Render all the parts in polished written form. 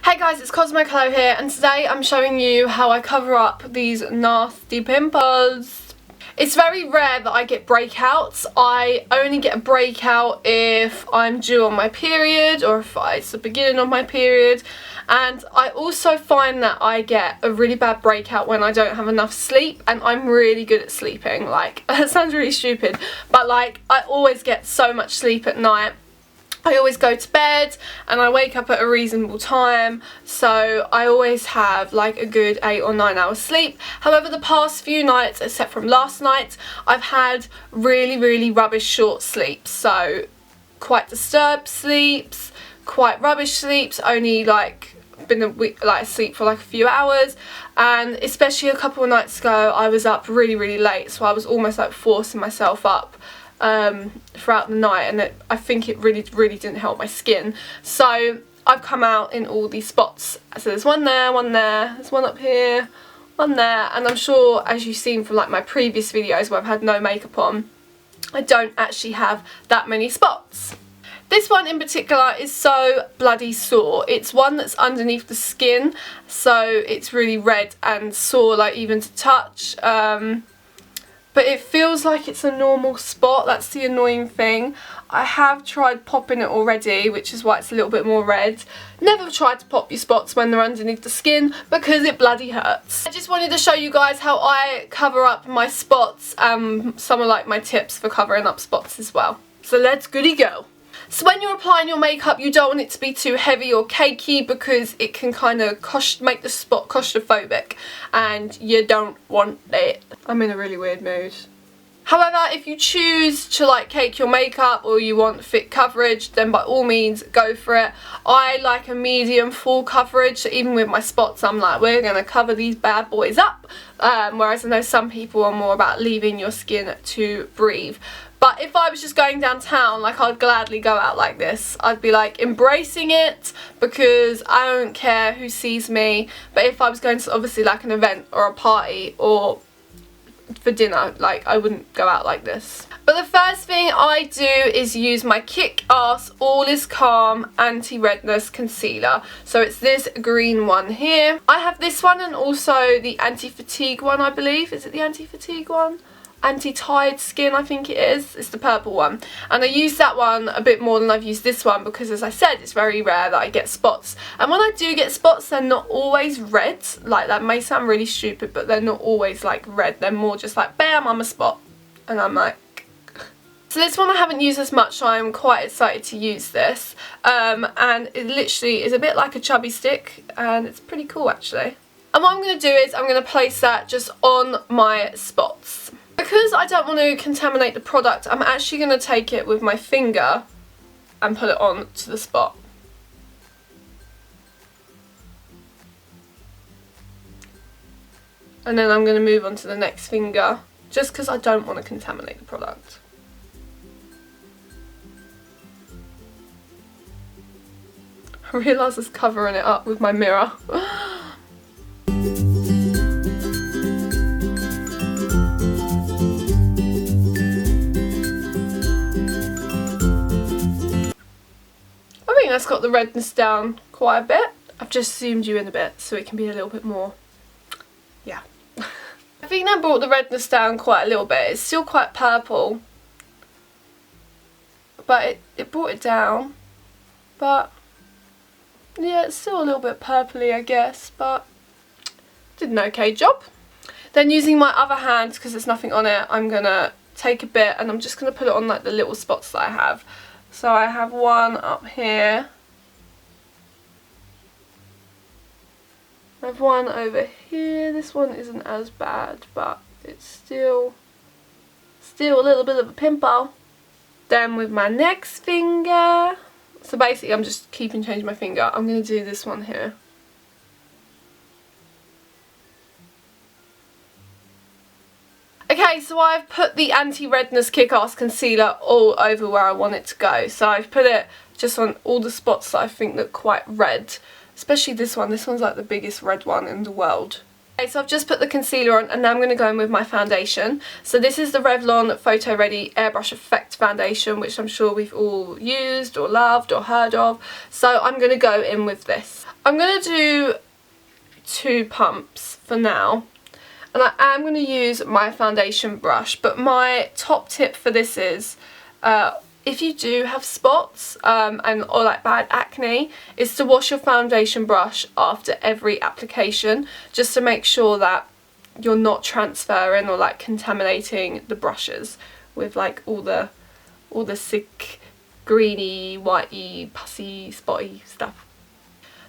Hey guys, it's Cosmochlo here, and today I'm showing you how I cover up these nasty pimples. It's very rare that I get breakouts. I only get a breakout if I'm due on my period or if it's the beginning of my period. And I also find that I get a really bad breakout when I don't have enough sleep, and I'm really good at sleeping. Like, that sounds really stupid, but like, I always get so much sleep at night. I always go to bed and I wake up at a reasonable time, so I always have like a good 8 or 9 hours sleep. However, the past few nights, except from last night, I've had really rubbish short sleeps. So quite disturbed sleeps, quite rubbish sleeps, only like been asleep for like a few hours. And especially a couple of nights ago I was up really late, so I was almost like forcing myself up throughout the night, and I think it really didn't help my skin. So I've come out in all these spots. So there's one there, there's one up here, one there, and I'm sure, as you've seen from like my previous videos where I've had no makeup on, I don't actually have that many spots. This one in particular is so bloody sore. It's one that's underneath the skin, so it's really red and sore, like even to touch. But it feels like it's a normal spot. That's the annoying thing. I have tried popping it already, which is why it's a little bit more red. Never try to pop your spots when they're underneath the skin because it bloody hurts. I just wanted to show you guys how I cover up my spots, some of like my tips for covering up spots as well. So let's goody go. So when you're applying your makeup, you don't want it to be too heavy or cakey because it can kind of make the spot claustrophobic, and you don't want it. I'm in a really weird mood. However, if you choose to like cake your makeup or you want thick coverage, then by all means go for it. I like a medium full coverage, so even with my spots I'm like, we're going to cover these bad boys up. Whereas I know some people are more about leaving your skin to breathe. But if I was just going downtown, like, I'd gladly go out like this. I'd be like embracing it because I don't care who sees me. But if I was going to obviously like an event or a party or for dinner, like, I wouldn't go out like this. But the first thing I do is use my Kick-Ass All Is Calm Anti-Redness Concealer. So it's this green one here. I have this one and also the Anti-Fatigue one, I believe. Is it the Anti-Fatigue one? Anti-Tired Skin, I think it is. It's the purple one. And I use that one a bit more than I've used this one because, as I said, it's very rare that I get spots. And when I do get spots, they're not always red. Like, that may sound really stupid, but they're not always like red. They're more just like, bam, I'm a spot. And I'm like... So this one I haven't used as much, so I'm quite excited to use this. And it literally is a bit like a chubby stick, and it's pretty cool actually. And what I'm going to do is I'm going to place that just on my spots. Because I don't want to contaminate the product, I'm actually going to take it with my finger and put it on to the spot. And then I'm going to move on to the next finger, just because I don't want to contaminate the product. I realise I was covering it up with my mirror. That's got the redness down quite a bit. I've just zoomed you in a bit so it can be a little bit more, yeah. I think that brought the redness down quite a little bit. It's still quite purple, but it brought it down. But yeah, it's still a little bit purpley, I guess, but did an okay job. Then using my other hand, because there's nothing on it, I'm gonna take a bit and I'm just gonna put it on like the little spots that I have. So I have one up here. I have one over here. This one isn't as bad, but it's still a little bit of a pimple. Then with my next finger, so basically I'm just keeping changing my finger. I'm going to do this one here. Okay, so I've put the Anti-Redness Kick-Ass Concealer all over where I want it to go. So I've put it just on all the spots that I think look quite red. Especially this one. This one's like the biggest red one in the world. Okay, so I've just put the concealer on and now I'm going to go in with my foundation. So this is the Revlon Photo Ready Airbrush Effect Foundation, which I'm sure we've all used or loved or heard of. So I'm going to go in with this. I'm going to do 2 pumps for now. And I am going to use my foundation brush, but my top tip for this is, if you do have spots or like bad acne, is to wash your foundation brush after every application, just to make sure that you're not transferring or like contaminating the brushes with like all the sick greeny, whitey, pussy, spotty stuff.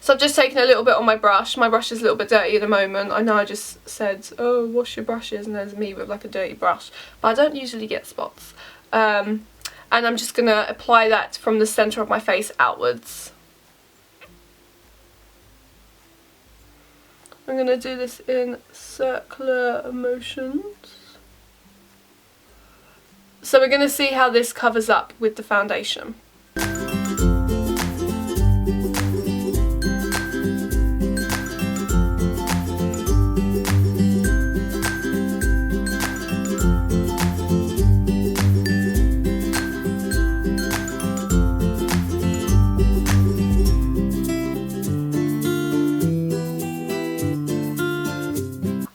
So I've just taken a little bit on my brush. My brush is a little bit dirty at the moment. I know I just said, oh, wash your brushes, and there's me with like a dirty brush. But I don't usually get spots. And I'm just going to apply that from the centre of my face outwards. I'm going to do this in circular motions. So we're going to see how this covers up with the foundation.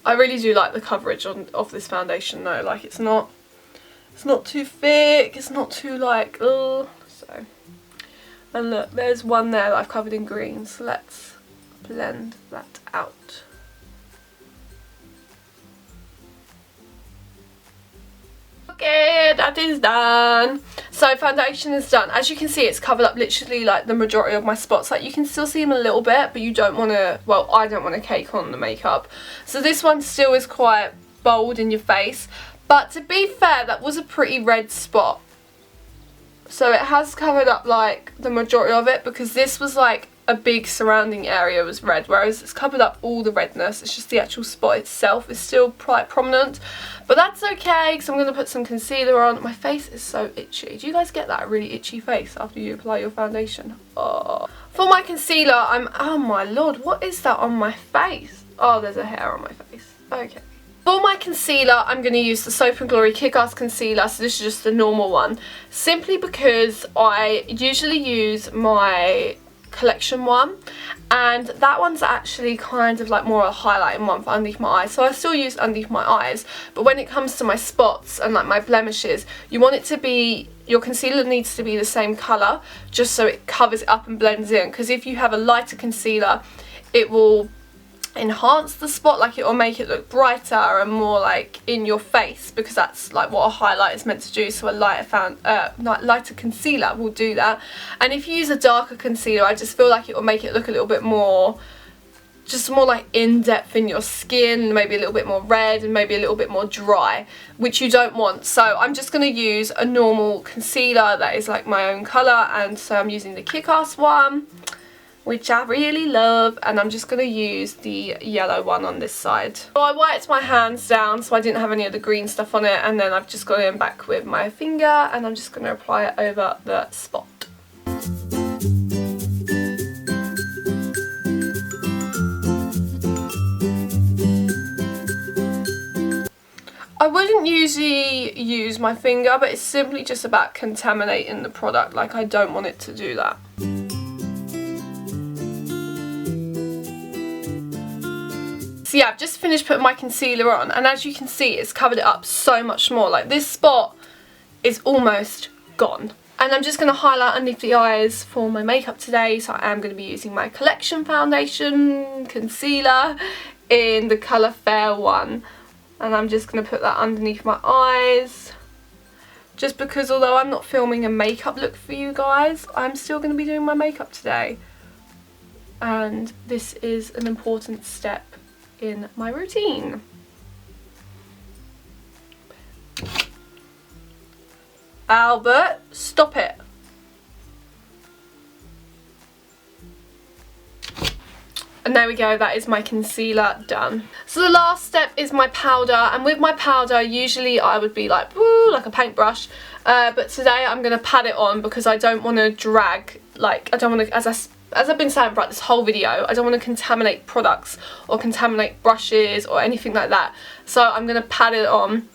I really do like the coverage of this foundation though, like it's not too thick, it's not too like, so. And look, there's one there that I've covered in green, so let's blend that out. Okay, that is done. So foundation is done. As you can see, it's covered up literally like the majority of my spots. Like you can still see them a little bit, but you don't want to, well, I don't want to cake on the makeup. So this one still is quite bold in your face. But to be fair, that was a pretty red spot. So it has covered up like the majority of it, because this was like a big surrounding area was red, whereas it's covered up all the redness. It's just the actual spot itself is still quite prominent, but that's okay because I'm going to put some concealer on. My face is so itchy. Do you guys get that really itchy face after you apply your foundation? Oh. For my concealer, oh my lord, what is that on my face? Oh, there's a hair on my face. Okay. For my concealer, I'm going to use the Soap & Glory Kick-Ass Concealer, so this is just the normal one, simply because I usually use my collection one, and that one's actually kind of like more a highlighting one for underneath my eyes, so I still use underneath my eyes. But when it comes to my spots and like my blemishes, you want it to be, your concealer needs to be the same colour, just so it covers it up and blends in, because if you have a lighter concealer, it will enhance the spot, like it will make it look brighter and more like in your face, because that's like what a highlight is meant to do. So a lighter concealer will do that. And if you use a darker concealer, I just feel like it will make it look a little bit more, just more like in-depth in your skin, maybe a little bit more red and maybe a little bit more dry, which you don't want. So I'm just going to use a normal concealer that is like my own colour, and so I'm using the Kick-Ass one, which I really love, and I'm just going to use the yellow one on this side. So I wiped my hands down so I didn't have any of the green stuff on it, and then I've just gone in back with my finger and I'm just going to apply it over the spot. I wouldn't usually use my finger, but it's simply just about contaminating the product. Like, I don't want it to do that. So yeah, I've just finished putting my concealer on, and as you can see, it's covered it up so much more. Like, this spot is almost gone. And I'm just going to highlight underneath the eyes for my makeup today. So I am going to be using my Collection Foundation Concealer in the colour Fair one. And I'm just going to put that underneath my eyes. Just because although I'm not filming a makeup look for you guys, I'm still going to be doing my makeup today. And this is an important step in my routine. Albert, stop it. And there we go, that is my concealer done. So the last step is my powder, and with my powder usually I would be like, woo, like a paintbrush, but today I'm going to pat it on because I don't want to drag, like I don't want to, as I've been saying throughout this whole video, I don't want to contaminate products or contaminate brushes or anything like that. So I'm going to pat it on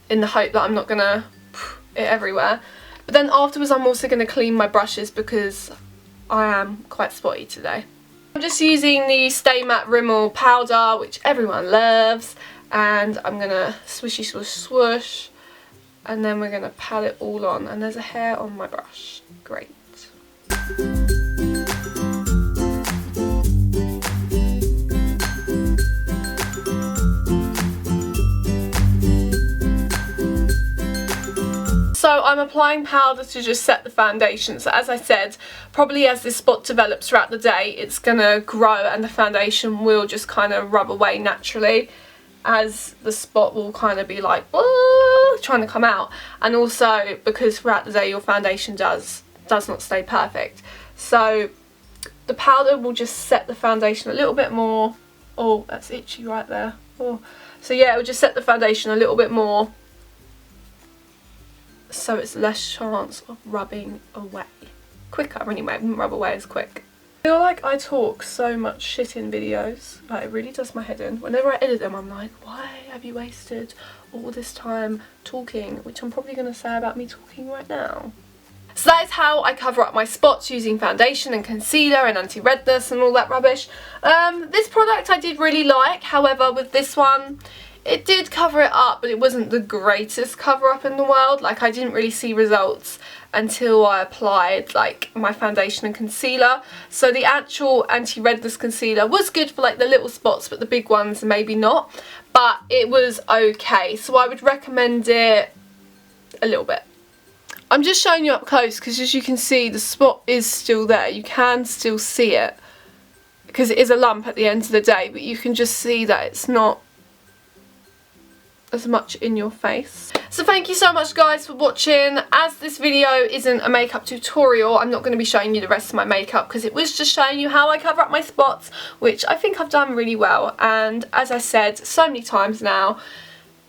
in the hope that I'm not going to it everywhere. But then afterwards I'm also going to clean my brushes because I am quite spotty today. I'm just using the Stay Matte Rimmel powder, which everyone loves, and I'm going to swishy swoosh swoosh, and then we're going to pat it all on, and there's a hair on my brush. Great. So I'm applying powder to just set the foundation. So as I said, probably as this spot develops throughout the day, it's going to grow and the foundation will just kind of rub away naturally, as the spot will kind of be like, whoa, trying to come out. And also because throughout the day your foundation does not stay perfect. So the powder will just set the foundation a little bit more. Oh, that's itchy right there. Oh. So yeah, it will just set the foundation a little bit more, so it's less chance of rubbing away. Quicker anyway, it wouldn't rub away as quick. I feel like I talk so much shit in videos, like it really does my head in. Whenever I edit them I'm like, why have you wasted all this time talking, which I'm probably going to say about me talking right now. So that is how I cover up my spots using foundation and concealer and anti-redness and all that rubbish. This product I did really like, however with this one, it did cover it up, but it wasn't the greatest cover up in the world. Like I didn't really see results until I applied like my foundation and concealer. So the actual anti-redness concealer was good for like the little spots, but the big ones maybe not. But it was okay. So I would recommend it a little bit. I'm just showing you up close because as you can see the spot is still there. You can still see it because it is a lump at the end of the day, but you can just see that it's not as much in your face. So thank you so much guys for watching. As this video isn't a makeup tutorial, I'm not going to be showing you the rest of my makeup because it was just showing you how I cover up my spots, which I think I've done really well. And as I said so many times now,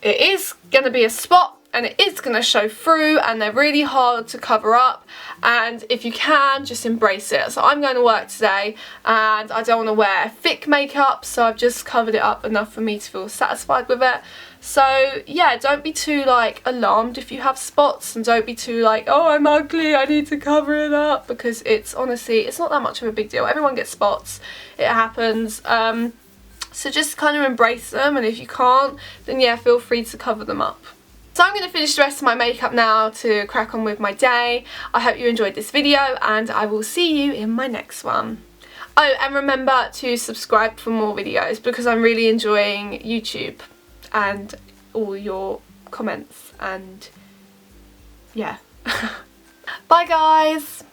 it is going to be a spot and it is going to show through, and they're really hard to cover up, and if you can, just embrace it. So I'm going to work today and I don't want to wear thick makeup, so I've just covered it up enough for me to feel satisfied with it. So yeah, don't be too like alarmed if you have spots, and don't be too like, oh I'm ugly, I need to cover it up, because it's honestly, it's not that much of a big deal. Everyone gets spots, it happens. So just kind of embrace them, and if you can't, then yeah, feel free to cover them up. So I'm going to finish the rest of my makeup now to crack on with my day. I hope you enjoyed this video and I will see you in my next one. Oh, and remember to subscribe for more videos because I'm really enjoying YouTube and all your comments, and yeah. Bye guys!